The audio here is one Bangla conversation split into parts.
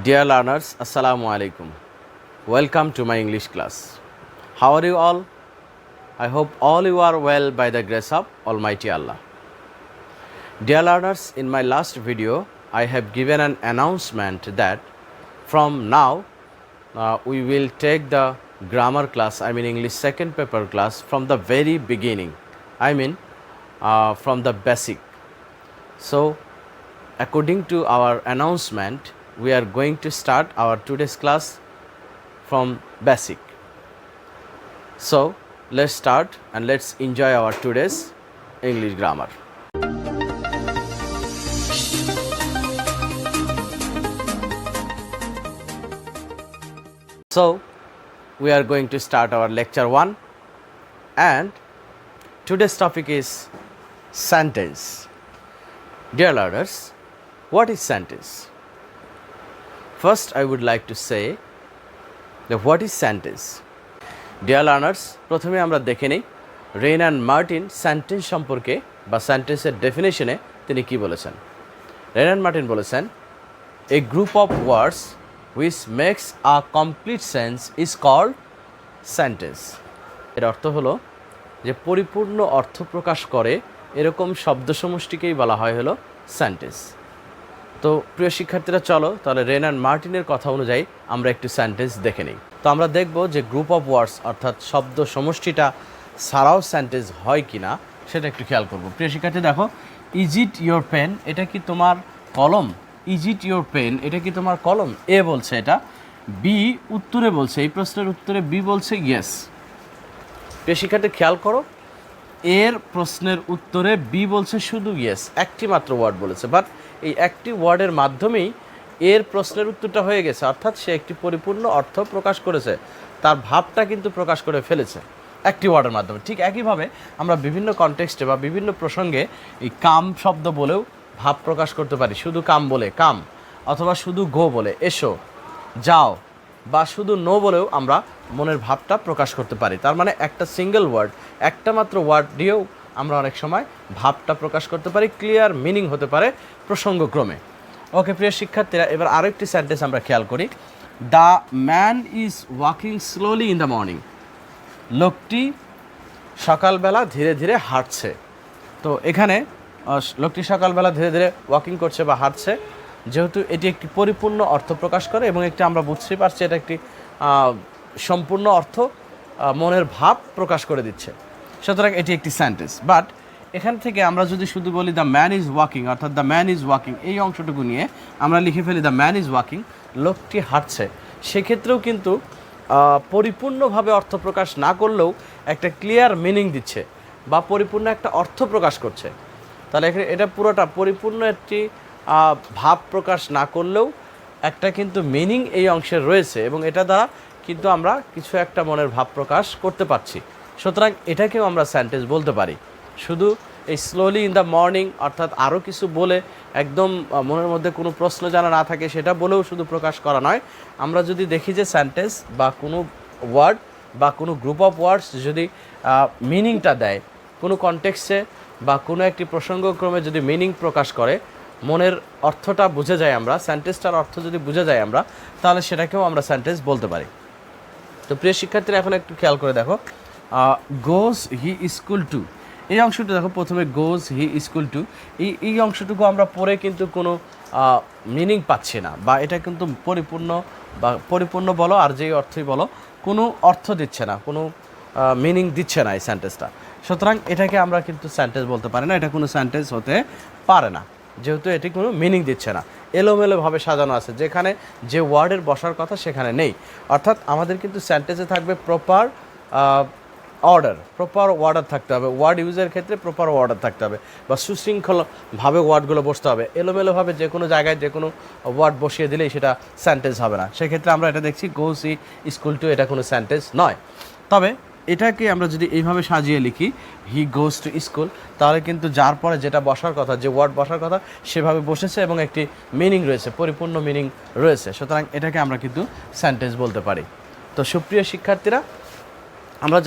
Dear learners, Assalamu alaikum. Welcome to my English class. How are you all? I hope all you are well by the grace of Almighty Allah. Dear learners, in my last video, I have given an announcement that from now we will take the grammar class, English second paper class from the very beginning. From the basic. So, according to our announcement, we are going to start our today's class from basic. So, let's start and let's enjoy our today's English grammar. So, we are going to start our lecture 1 and today's topic is sentence. Dear learners, what is sentence? First, I would like to say that what is sentence? Dear learners, প্রথমে আমরা দেখে নেই রেন অ্যান্ড মার্টিন সেন্টেন্স সম্পর্কে বা সেন্টেন্সের ডেফিনেশনে তিনি কি বলেছেন। রেন অ্যান্ড মার্টিন বলেছেন, a group of words which makes a complete sense is called sentence. এর অর্থ হলো যে পরিপূর্ণ অর্থ প্রকাশ করে এরকম শব্দ সমষ্টিকেই বলা হয় হলো সেন্টেন্স। তো প্রিয় শিক্ষার্থীরা, চলো তাহলে রেন অ্যান্ড মার্টিনের কথা অনুযায়ী আমরা একটু সেন্টেন্স দেখে নিই। তো আমরা দেখব যে গ্রুপ অফ ওয়ার্ডস অর্থাৎ শব্দ সমষ্টিটা ছাড়াও সেন্টেন্স হয় কি না সেটা একটু খেয়াল করব। প্রিয় শিক্ষার্থী দেখো, ইজ ইট ইয়োর পেন, এটা কি তোমার কলম? ইজ ইট ইয়োর পেন, এটা কি তোমার কলম? এ বলছে এটা। বি উত্তরে বলছে, এই প্রশ্নের উত্তরে বি বলছে ইয়েস। প্রিয় শিক্ষার্থী খেয়াল করো, এর প্রশ্নের উত্তরে বি বলছে শুধু ইয়েস, একটি মাত্র ওয়ার্ড বলেছে, বাট এই একটি ওয়ার্ডের মাধ্যমেই এর প্রশ্নের উত্তরটা হয়ে গেছে, অর্থাৎ সে একটি পরিপূর্ণ অর্থ প্রকাশ করেছে, তার ভাবটা কিন্তু প্রকাশ করে ফেলেছে একটি ওয়ার্ডের মাধ্যমে। ঠিক একইভাবে আমরা বিভিন্ন কনটেক্সটে বা বিভিন্ন প্রসঙ্গে এই কাম শব্দ বলেও ভাব প্রকাশ করতে পারি। শুধু কাম বলে কাম, অথবা শুধু গো বলে এসো, যাও, বা শুধু নো বলেও আমরা মনের ভাবটা প্রকাশ করতে পারি। তার মানে একটা সিঙ্গেল ওয়ার্ড, একটা মাত্র ওয়ার্ড দিয়েও আমরা অনেক সময় ভাবটা প্রকাশ করতে পারি, ক্লিয়ার মিনিং হতে পারে প্রসঙ্গক্রমে। ওকে প্রিয় শিক্ষার্থীরা, এবার আরেকটি সেন্টেন্স আমরা খেয়াল করি। The man is walking slowly in the morning, লোকটি সকালবেলা ধীরে ধীরে হাঁটছে। তো এখানে লোকটি সকালবেলা ধীরে ধীরে ওয়াকিং করছে বা হাঁটছে, যেহেতু এটি একটি পরিপূর্ণ অর্থ প্রকাশ করে এবং একটি আমরা বুঝতেই পারছি এটা একটি সম্পূর্ণ অর্থ, মনের ভাব প্রকাশ করে দিচ্ছে, সুতরাং এটি একটি সেন্টেন্স। বাট এখান থেকে আমরা যদি শুধু বলি দ্য ম্যান ইজ ওয়াকিং, অর্থাৎ দ্য ম্যান ইজ ওয়াকিং, এই অংশটুকু নিয়ে আমরা লিখে ফেলি দ্য ম্যান ইজ ওয়াকিং, লোকটি হাঁটছে, সেক্ষেত্রেও কিন্তু পরিপূর্ণভাবে অর্থ প্রকাশ না করলেও একটা ক্লিয়ার মিনিং দিচ্ছে বা পরিপূর্ণ একটা অর্থ প্রকাশ করছে। তাহলে এখানে এটা পুরোটা পরিপূর্ণ একটি ভাব প্রকাশ না করলেও একটা কিন্তু মিনিং এই অংশের রয়েছে এবং এটা দ্বারা কিন্তু আমরা কিছু একটা মনের ভাব প্রকাশ করতে পারছি, সুতরাং এটাকেও আমরা সেন্টেন্স বলতে পারি। শুধু এই স্লোলি ইন দ্য মর্নিং অর্থাৎ আরও কিছু বলে একদম মনের মধ্যে কোনো প্রশ্ন জানা না থাকে সেটা বলেও শুধু প্রকাশ করা নয়, আমরা যদি দেখি যে সেন্টেন্স বা কোনো ওয়ার্ড বা কোনো গ্রুপ অফ ওয়ার্ডস যদি মিনিংটা দেয় কোনো কনটেক্সটে বা কোনো একটি প্রসঙ্গক্রমে যদি মিনিং প্রকাশ করে, মনের অর্থটা বুঝে যায় আমরা, সেন্টেন্সটার অর্থ যদি বুঝে যায় আমরা, তাহলে সেটাকেও আমরা সেন্টেন্স বলতে পারি। তো প্রিয় শিক্ষার্থীরা এখন একটু খেয়াল করে দেখো, গোজ হি স্কুল টু, এই অংশটা দেখো, প্রথমে গোজ হি স্কুল টু, এই অংশটুকু আমরা পড়ে কিন্তু কোনো মিনিং পাচ্ছি না, বা এটা কিন্তু পরিপূর্ণ বা পরিপূর্ণ বলো আর যেই অর্থই বলো কোনো অর্থ দিচ্ছে না, কোনো মিনিং দিচ্ছে না এই সেন্টেন্সটা, সুতরাং এটাকে আমরা কিন্তু সেন্টেন্স বলতে পারি না, এটা কোনো সেন্টেন্স হতে পারে না, যেহেতু এটি কোনো মিনিং দিচ্ছে না, এলোমেলোভাবে সাজানো আছে, যেখানে যে ওয়ার্ডের বসার কথা সেখানে নেই। অর্থাৎ আমাদের কিন্তু সেন্টেন্সে থাকবে প্রপার ওয়ার্ডার থাকতে হবে, ওয়ার্ড ইউজের ক্ষেত্রে প্রপার ওয়ার্ডার থাকতে হবে বা সুশৃঙ্খলভাবে ওয়ার্ডগুলো বসতে হবে। এলোমেলোভাবে যে কোনো জায়গায় যে কোনো ওয়ার্ড বসিয়ে দিলেই সেটা সেন্টেন্স হবে না, সেক্ষেত্রে আমরা এটা দেখছি গোজ হি স্কুল টু, এটা কোনো সেন্টেন্স নয়। তবে এটাকে আমরা যদি এইভাবে সাজিয়ে লিখি হি গোজ টু স্কুল, তাহলে কিন্তু যার পরে যেটা বসার কথা, যে ওয়ার্ড বসার কথা সেভাবে বসেছে এবং একটি মিনিং রয়েছে, পরিপূর্ণ মিনিং রয়েছে, সুতরাং এটাকে আমরা কিন্তু সেন্টেন্স বলতে পারি। তো সুপ্রিয় শিক্ষার্থীরা, আমরা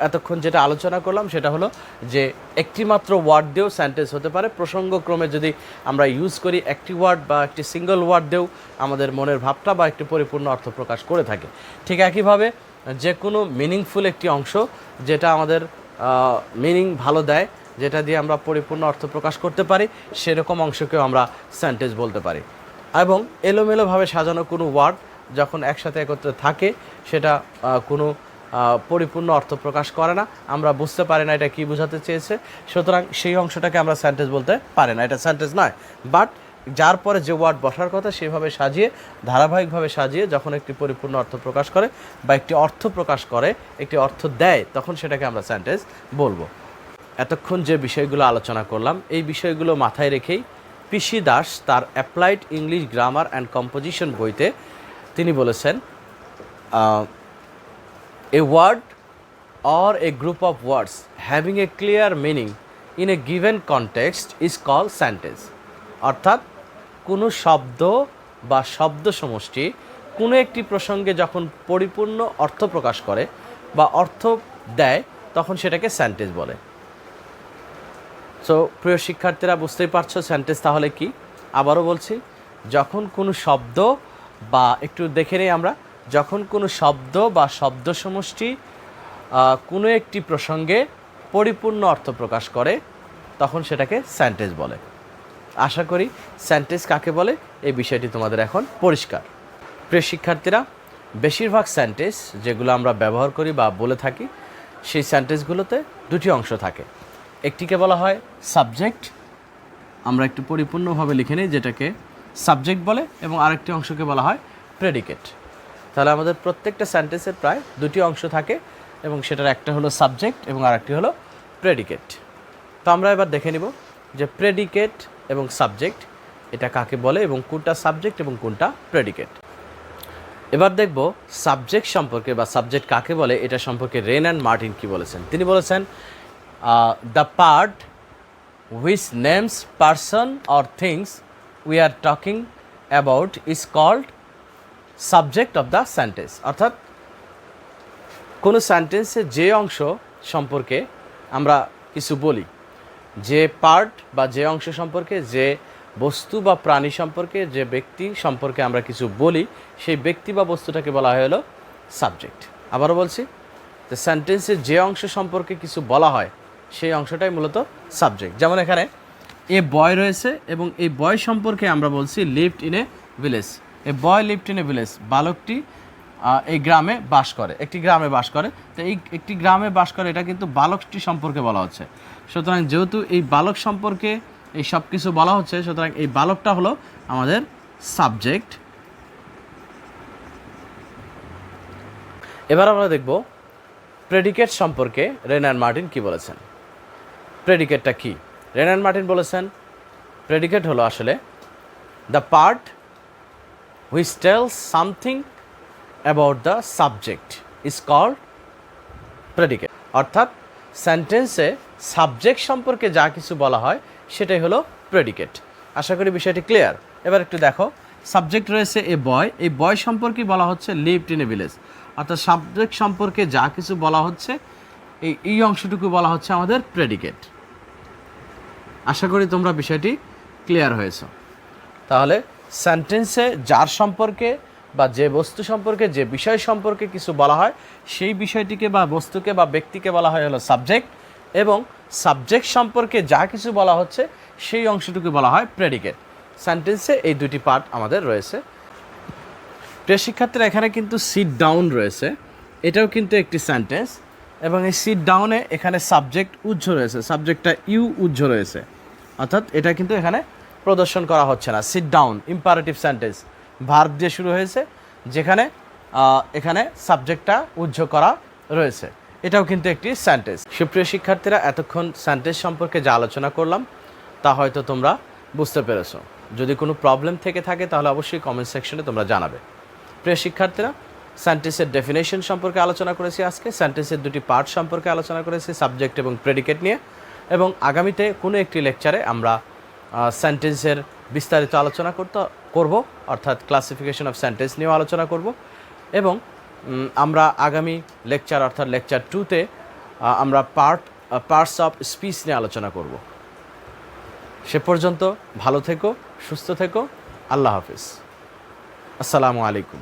এতক্ষণ যেটা আলোচনা করলাম সেটা হলো যে একটি মাত্র ওয়ার্ড দিয়েও সেন্টেন্স হতে পারে। প্রসঙ্গক্রমে যদি আমরা ইউজ করি একটি ওয়ার্ড বা একটি সিঙ্গল ওয়ার্ড দিয়েও আমাদের মনের ভাবটা বা একটি পরিপূর্ণ অর্থ প্রকাশ করে থাকে। ঠিক একইভাবে যে কোনো মিনিংফুল একটি অংশ যেটা আমাদের মিনিং ভালো দেয়, যেটা দিয়ে আমরা পরিপূর্ণ অর্থ প্রকাশ করতে পারি, সেরকম অংশকেও আমরা সেন্টেন্স বলতে পারি। এবং এলোমেলোভাবে সাজানো কোনো ওয়ার্ড যখন একসাথে একত্রে থাকে সেটা কোনো পরিপূর্ণ অর্থ প্রকাশ করে না, আমরা বুঝতে পারি না এটা কী বোঝাতে চেয়েছে, সুতরাং সেই অংশটাকে আমরা সেন্টেন্স বলতে পারি না, এটা সেন্টেন্স নয়। বাট যার পরে যে ওয়ার্ড বসার কথা সেভাবে সাজিয়ে, ধারাবাহিকভাবে সাজিয়ে যখন একটি পরিপূর্ণ অর্থ প্রকাশ করে বা একটি অর্থ প্রকাশ করে, একটি অর্থ দেয়, তখন সেটাকে আমরা সেন্টেন্স বলবো। এতক্ষণ যে বিষয়গুলো আলোচনা করলাম এই বিষয়গুলো মাথায় রেখেই পিসি দাস তার applied English grammar and composition বইতে তিনি বলেছেন, a word or a group of words having a clear meaning in a given context is called sentence। অর্থাৎ কোনো শব্দ বা শব্দ সমষ্টি কোনো একটি প্রসঙ্গে যখন পরিপূর্ণ অর্থ প্রকাশ করে বা অর্থ দেয় তখন সেটাকে সেন্টেন্স বলে। সো প্রিয় শিক্ষার্থীরা বুঝতেই পারছো সেন্টেন্স তাহলে কি। আবারও বলছি, যখন কোনো শব্দ বা একটু দেখে নেই আমরা, যখন কোনো শব্দ বা শব্দ সমষ্টি কোনো একটি প্রসঙ্গে পরিপূর্ণ অর্থ প্রকাশ করে তখন সেটাকে সেন্টেন্স বলে। আশা করি সেন্টেন্স কাকে বলে এই বিষয়টি তোমাদের এখন পরিষ্কার। প্রিয় শিক্ষার্থীরা, বেশিরভাগ সেন্টেন্স যেগুলো আমরা ব্যবহার করি বা বলে থাকি সেই সেন্টেন্সগুলোতে দুটি অংশ থাকে। একটিকে বলা হয় সাবজেক্ট, আমরা একটু পরিপূর্ণভাবে লিখে নিই যেটাকে সাবজেক্ট বলে, এবং আরেকটি অংশকে বলা হয় প্রেডিকেট। তাহলে আমাদের প্রত্যেকটা সেন্টেন্সের প্রায় দুটি অংশ থাকে এবং সেটার একটা হলো সাবজেক্ট এবং আরেকটি হলো প্রেডিকেট। তো আমরা এবার দেখে নিব যে প্রেডিকেট এবং সাবজেক্ট এটা কাকে বলে এবং কোনটা সাবজেক্ট এবং কোনটা প্রেডিকেট। এবার দেখব সাবজেক্ট সম্পর্কে বা সাবজেক্ট কাকে বলে এটা সম্পর্কে রেন অ্যান্ড মার্টিন কি বলেছেন। তিনি বলেছেন, the part which names person or things we are talking about is called subject of the sentence. অর্থাৎ কোনো সেন্টেন্সের যে অংশ সম্পর্কে আমরা কিছু বলি, যে পার্ট বা যে অংশ সম্পর্কে, যে বস্তু বা প্রাণী সম্পর্কে, যে ব্যক্তি সম্পর্কে আমরা কিছু বলি, সেই ব্যক্তি বা বস্তুটাকে বলা হয় হলো সাবজেক্ট। আবারও বলছি, যে সেন্টেন্সের যে অংশ সম্পর্কে কিছু বলা হয় সেই অংশটাই মূলত সাবজেক্ট। যেমন এখানে এ বয় রয়েছে এবং এই বয় সম্পর্কে আমরা বলছি lived in a village. A boy lived in a village, বালকটি এই গ্রামে বাস করে, একটি গ্রামে বাস করে। তো এই একটি গ্রামে বাস করে এটা কিন্তু বালকটি সম্পর্কে বলা হচ্ছে। সুতরাং যেহেতু এই বালক সম্পর্কে এই সব কিছু বলা হচ্ছে, সুতরাং এই বালকটা হলো আমাদের সাবজেক্ট। এবার আমরা দেখব প্রেডিকেট সম্পর্কে রেন অ্যান্ড মার্টিন কি বলেছেন। প্রেডিকেটটা কি? রেন অ্যান্ড মার্টিন বলেছেন প্রেডিকেট হলো আসলে the part which tells something about the subject is called predicate. অর্থাৎ সেন্টেন্সে সাবজেক্ট সম্পর্কে যা কিছু বলা হয় সেটাই হলো প্রেডিকেট। আশা করি বিষয়টি ক্লিয়ার। এবার একটু দেখো, সাবজেক্ট রয়েছে এ বয়, এই বয় সম্পর্কে বলা হচ্ছে লিভড ইন এ ভিলেজ। অর্থাৎ সাবজেক্ট সম্পর্কে যা কিছু বলা হচ্ছে এই অংশটুকু বলা হচ্ছে আমাদের প্রেডিকেট। আশা করি তোমরা বিষয়টি ক্লিয়ার হয়েছ। তাহলে সেন্টেন্সে যার সম্পর্কে বা যে বস্তু সম্পর্কে, যে বিষয় সম্পর্কে কিছু বলা হয় সেই বিষয়টিকে বা বস্তুকে বা ব্যক্তিকে বলা হয় হলো সাবজেক্ট, এবং সাবজেক্ট সম্পর্কে যা কিছু বলা হচ্ছে সেই অংশটুকু বলা হয় প্রেডিকেট। সেন্টেন্সে এই দুটি পার্ট আমাদের রয়েছে। প্রিয় শিক্ষার্থীরা, এখানে কিন্তু সিট ডাউন রয়েছে, এটাও কিন্তু একটি সেন্টেন্স, এবং এই সিট ডাউনে এখানে সাবজেক্ট উজ্জ রয়েছে, সাবজেক্টটা ইউ উজ্জ রয়েছে, অর্থাৎ এটা কিন্তু এখানে প্রদর্শন করা হচ্ছে না। Sit down imperative sentence, verb দিয়ে শুরু হয়েছে, যেখানে এখানে সাবজেক্টটা উজ্জ করা রয়েছে, এটাও কিন্তু একটি সেন্টেন্স। সুপ্রিয় শিক্ষার্থীরা, এতক্ষণ সেন্টেন্স সম্পর্কে যা আলোচনা করলাম তা হয়তো তোমরা বুঝতে পেরেছো। যদি কোনো প্রবলেম থেকে থাকে তাহলে অবশ্যই কমেন্ট সেকশনে তোমরা জানাবে। প্রিয় শিক্ষার্থীরা, সেন্টেন্সের ডেফিনেশন সম্পর্কে আলোচনা করেছি আজকে, সেন্টেন্সের দুটি পার্ট সম্পর্কে আলোচনা করেছি, সাবজেক্ট এবং প্রেডিকেট নিয়ে, এবং আগামীতে কোনো একটি লেকচারে আমরা সেন্টেন্সের বিস্তারিত আলোচনা করব, অর্থাৎ ক্লাসিফিকেশন অফ সেন্টেন্স নিয়েও আলোচনা করব, এবং আমরা আগামী লেকচার অর্থাৎ লেকচার 2-তে আমরা পার্টস অফ স্পিচ নিয়ে আলোচনা করব। সে পর্যন্ত ভালো থেকো, সুস্থ থেকো, আল্লাহ হাফিজ, আসসালামু আলাইকুম।